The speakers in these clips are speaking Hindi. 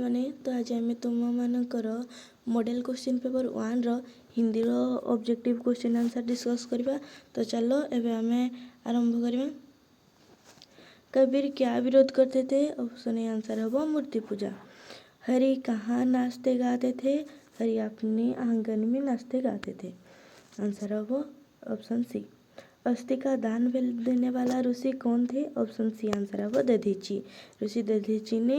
मैंने तो आज आम तुम मानकर मॉडल क्वेश्चन पेपर 1 रो हिंदी रो ऑब्जेक्टिव क्वेश्चन आंसर डिस्कस करबा। तो चलो एबे आमे आरंभ करबा। कबीर क्या विरोध करते थे? ऑप्शन ए आंसर होगा मूर्ति पूजा। हरि कहाँ नाचते गाते थे? हरि अपने आंगन में नाचते गाते थे। आंसर होगा ऑप्शन सी। अस्थि का दान देने वाला ऋषि कौन थे? ऑप्शन सी आंसर होगा दधीची। ऋषि दधीची ने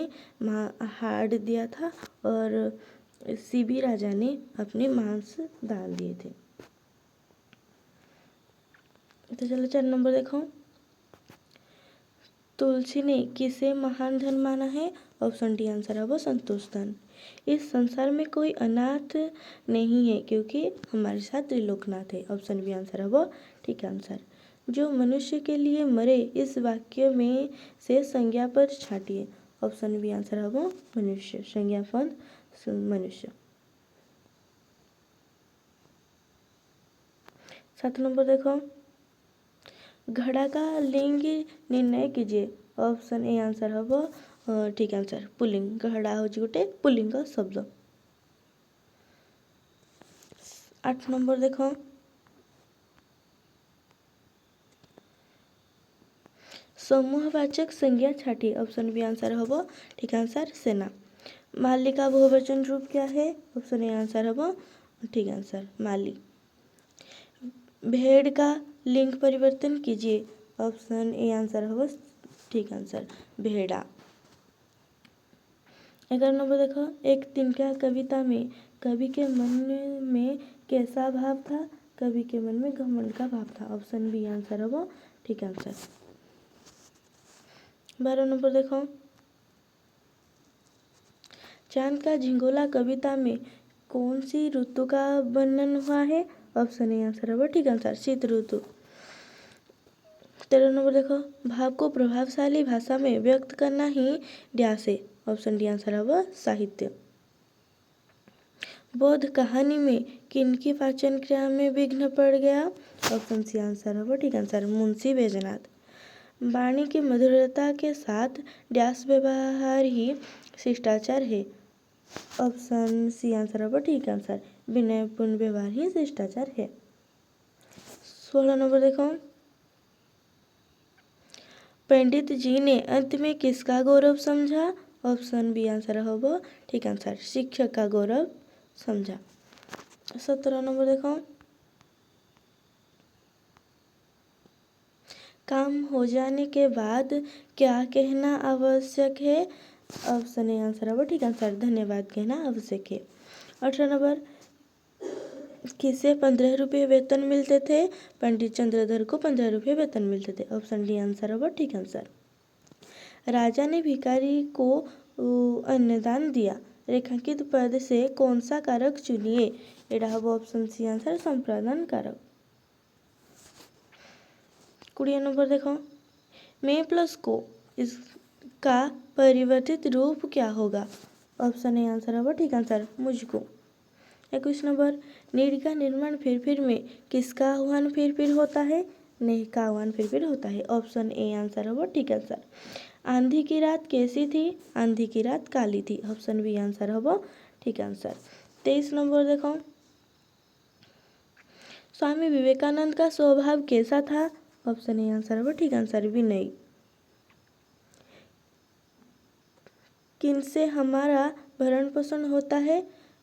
हाड़ दिया था और शिबी राजा ने अपने मांस दान दिए थे। तो चलो 4 नंबर देखो। तुलसी ने किसे महान धन माना है? ऑप्शन डी आंसर होगा संतोष धन। इस संसार में कोई अनाथ नहीं है क्योंकि हमारे साथ त्रिलोकनाथ है। ऑप्शन बी आंसर होगा ठीक आंसर। जो मनुष्य के लिए मरे, इस वाक्य में से संज्ञा पद छाटिए। ऑप्शन बी आंसर होगा मनुष्य। संज्ञा पद मनुष्य। 7 नंबर देखो। घड़ा का लिंग निर्णय कीजिए। ऑप्शन ए आंसर होगा ठीक आंसर पुल्लिंग। घड़ा हूँ गोटे पुल्लिंग शब्द। 8 नंबर देखो। समूहवाचक संज्ञा छाटिए। ऑप्शन बी आंसर होगा ठीक आंसर सेना। माली का बहुवचन रूप क्या है? ऑप्शन ए आंसर होगा ठीक आंसर माली। भेड़ का लिंग परिवर्तन कीजिए। ऑप्शन ए आंसर होगा ठीक आंसर भेड़ा। 11 नंबर देखो। एक दिन का कविता में कवि के मन में कैसा भाव था? कवि के मन में घमंड का भाव था। ऑप्शन बी आंसर होगा ठीक आंसर। 12 नंबर देखो। चांद का झिंगोला कविता में कौन सी ऋतु का वर्णन हुआ है? ऑप्शन ए आंसर होगा ठीक आंसर शीत ऋतु। 13 नंबर देखो। भाव को प्रभावशाली भाषा में व्यक्त करना ही ड्यास है। ऑप्शन डी आंसर होगा साहित्य। बोध कहानी में किनकी पाचन क्रिया में विघ्न पड़ गया? ऑप्शन सी आंसर होगा ठीक आंसर मुंशी बैजनाथ। वाणी की मधुरता के साथ ड्यास व्यवहार ही शिष्टाचार है। ऑप्शन सी आंसर होगा ठीक आंसर विनयपूर्ण व्यवहार ही शिष्टाचार है। 16 नंबर देखो। पंडित जी ने अंत में किसका गौरव समझा? ऑप्शन बी आंसर होगा ठीक आंसर शिक्षक का गौरव समझा। 17 नंबर देखो। काम हो जाने के बाद क्या कहना आवश्यक है? ऑप्शन ए आंसर होगा ठीक आंसर धन्यवाद कहना आवश्यक है। 18 नंबर। किसे 15 रुपये वेतन मिलते थे? पंडित चंद्रधर को 15 रुपये वेतन मिलते थे। ऑप्शन डी आंसर होगा ठीक आंसर। राजा ने भिखारी को अन्नदान दिया। रेखांकित पद से कौन सा कारक चुनिए? एडा होगा ऑप्शन सी आंसर संप्रदान कारक। 20 नंबर देखो। मैं प्लस को इसका परिवर्तित रूप क्या होगा? ऑप्शन ए आंसर होगा ठीक आंसर मुझको। 21 नंबर। नीड का निर्माण फिर में किसका आह्वान फिर होता है? नेह का आह्वान फिर होता है। ऑप्शन ए आंसर होगा ठीक आंसर। आंधी की रात कैसी थी? आंधी की रात काली थी। ऑप्शन बी आंसर होगा ठीक आंसर। 23 नंबर देखो। स्वामी विवेकानंद का स्वभाव कैसा था? ऑप्शन ए आंसर होगा ठीक आंसर विनयी। किनसे हमारा भरण पोषण होता है?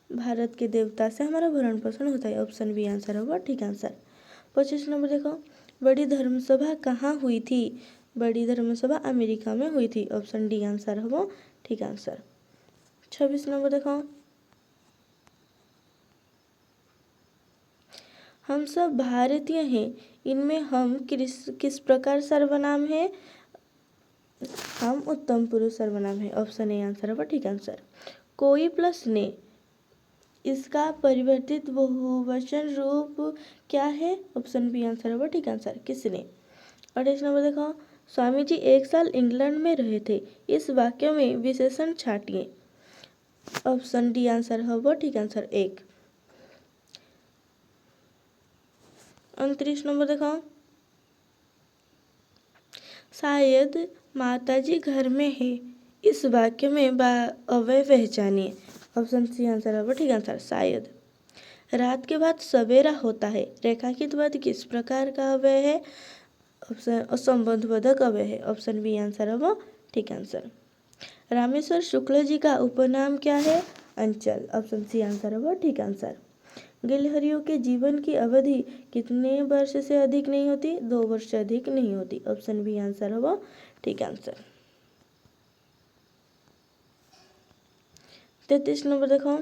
भारत के देवता से हमारा भरण पोषण होता है। ऑप्शन बी आंसर होगा ठीक आंसर। 25 नंबर देखो। बड़ी धर्मसभा कहाँ हुई थी? बड़ी धर्मसभा अमेरिका में हुई थी। ऑप्शन डी आंसर होगा ठीक आंसर। 26 नंबर देखो। हम सब भारतीय हैं, इनमें हम किस प्रकार सर्वनाम है? हम उत्तम पुरुष सर्वनाम है। ऑप्शन ए आंसर होगा ठीक आंसर। कोई प्लस ने इसका परिवर्तित बहुवचन रूप क्या है? ऑप्शन बी आंसर होगा ठीक आंसर किसने। 28 नंबर देखो। स्वामी जी 1 साल इंग्लैंड में रहे थे। इस वाक्य में विशेषण छाटिए। ऑप्शन डी आंसर होगा ठीक आंसर एक। 29 नंबर देखो। शायद माताजी घर में है, इस वाक्य में अव्यय पहचानिए। ऑप्शन सी आंसर होगा ठीक आंसर शायद। रात के बाद सवेरा होता है रेखांकित पद किस प्रकार का अव्यय है? ऑप्शन असंबंधबोधक अव्यय है। ऑप्शन बी आंसर होगा ठीक आंसर। रामेश्वर शुक्ल जी का उपनाम क्या है? अंचल। ऑप्शन सी आंसर होगा ठीक आंसर। गिलहरियों के जीवन की अवधि कितने वर्ष से अधिक नहीं होती? 2 वर्ष से अधिक नहीं होती। ऑप्शन बी आंसर होगा ठीक आंसर। 33 नंबर देखो,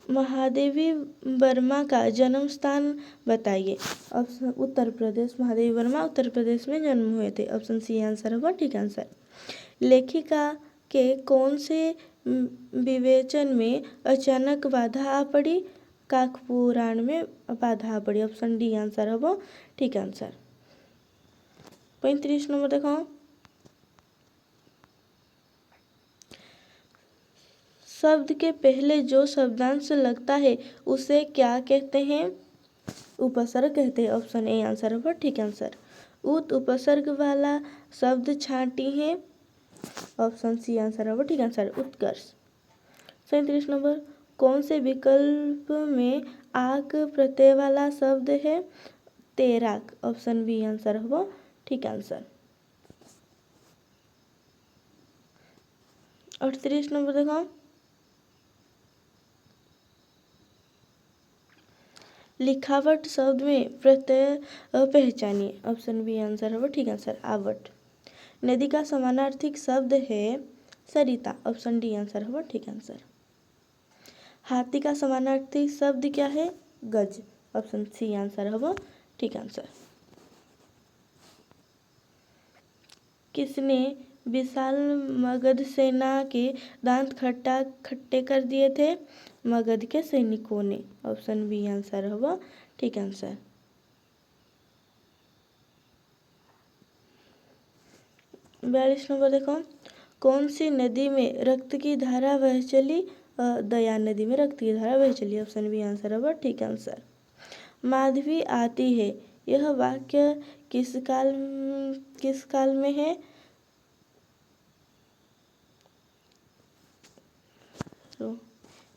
महादेवी वर्मा का जन्म स्थान बताइए। ऑप्शन उत्तर प्रदेश। महादेवी वर्मा उत्तर प्रदेश में जन्म हुए थे। ऑप्शन सी आंसर होगा ठीक आंसर। लेखिका के कौन से विवेचन में अचानक बाधा आ पड़ी? काकपुराण में बाधा आ पड़ी। ऑप्शन डी आंसर होगा ठीक आंसर। 35 नंबर देखो, शब्द के पहले जो शब्दांश लगता है उसे क्या कहते हैं? उपसर्ग कहते हैं। ऑप्शन ए आंसर होगा ठीक आंसर। उत उपसर्ग वाला शब्द छांटी है। ऑप्शन सी आंसर होगा ठीक आंसर उत्कर्ष। 37 नंबर, कौन से विकल्प में आक प्रत्यय वाला शब्द है? तैराक। ऑप्शन बी आंसर होगा ठीक आंसर। 38 नंबर देखो, लिखावट शब्द में प्रत्यय पहचानिए। ऑप्शन बी आंसर होगा ठीक आंसर आवट। नदी का समानार्थी शब्द है सरिता। ऑप्शन डी आंसर होगा ठीक आंसर। हाथी का समानार्थी शब्द क्या है? गज। ऑप्शन सी आंसर होगा ठीक आंसर। किसने विशाल मगध सेना के दांत खट्टे कर दिए थे? मगध के सैनिकों ने। ऑप्शन बी आंसर होगा ठीक आंसर। 42 नंबर देखो, कौन सी नदी में रक्त की धारा बह चली? दया नदी में रक्त की धारा बह चली। ऑप्शन बी आंसर होगा ठीक आंसर। माधवी आती है यह वाक्य किस काल में है? तो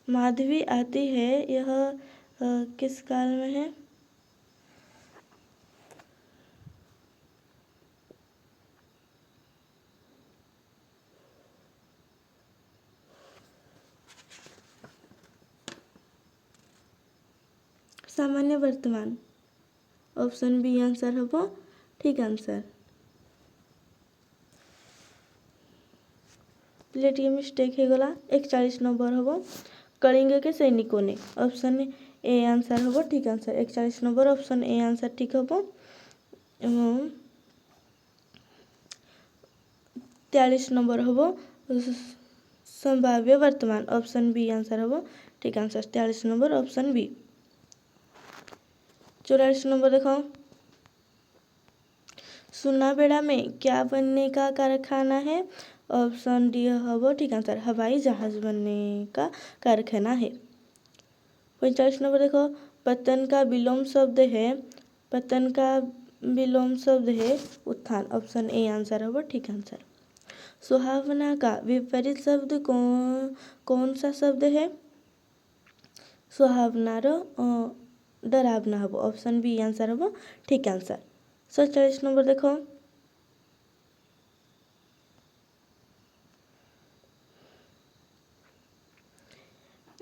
माधवी आती है यह किस काल में है? सामान्य वर्तमान। ऑप्शन बी आंसर होगा ठीक आंसर। प्लेटिए मिस्टेक है गला। 41 नंबर होगा, कलिंग के सैनिकों ने। ऑप्शन ए आंसर होगा ठीक answer. 41 number option A answer ठीक होगा। 43 नंबर होगा संभाव्य वर्तमान। ऑप्शन बी आंसर होगा ठीक answer. 43 number option B. 44 number देखो, सुनाबेड़ा में क्या बनने का कारखाना है? ऑप्शन डी होगा ठीक आंसर हवाई जहाज बनने का कारखाना है। 45 नंबर देखो, पतन का विलोम शब्द है। पतन का विलोम शब्द है उत्थान। ऑप्शन ए आंसर होगा ठीक आंसर। सुहावना का विपरीत शब्द कौन सा शब्द है? सुहावना डरावना होगा। ऑप्शन बी आंसर होगा ठीक आंसर। 47 नंबर देखो,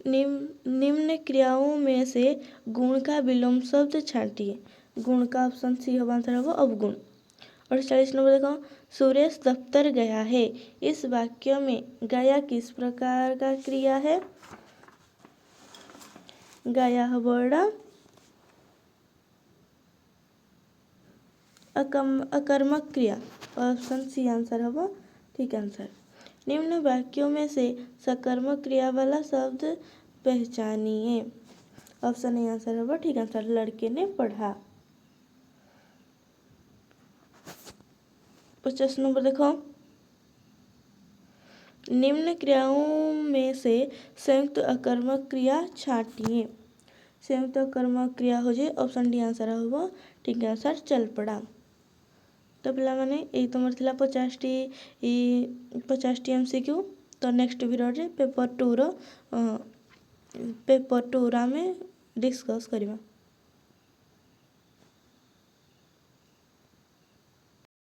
निम्न क्रियाओं में से गुण का विलोम शब्द छांटिए। गुण का ऑप्शन सी होगा आंसर होगा अवगुण। और 40 नंबर देखो, सुरेश दफ्तर गया है इस वाक्य में गया किस प्रकार का क्रिया है? गया वर्ड अकर्मक क्रिया। ऑप्शन सी आंसर होगा ठीक आंसर। निम्न वाक्यों में से सकर्मक क्रिया वाला शब्द पहचानिए। ऑप्शन ए आंसर होगा ठीक आंसर लड़के ने पढ़ा। 50 नंबर देखो, निम्न क्रियाओं में से संयुक्त अकर्मक क्रिया छांटिए। संयुक्त अकर्मक क्रिया हो जाए। ऑप्शन डी आंसर होगा ठीक आंसर चल पड़ा। तो पिलामाने एई तुमर थिला 50टी MCQ। तो नेक्स्ट भिडियो पेपर 2 रो आमे डिस्कस करिबा।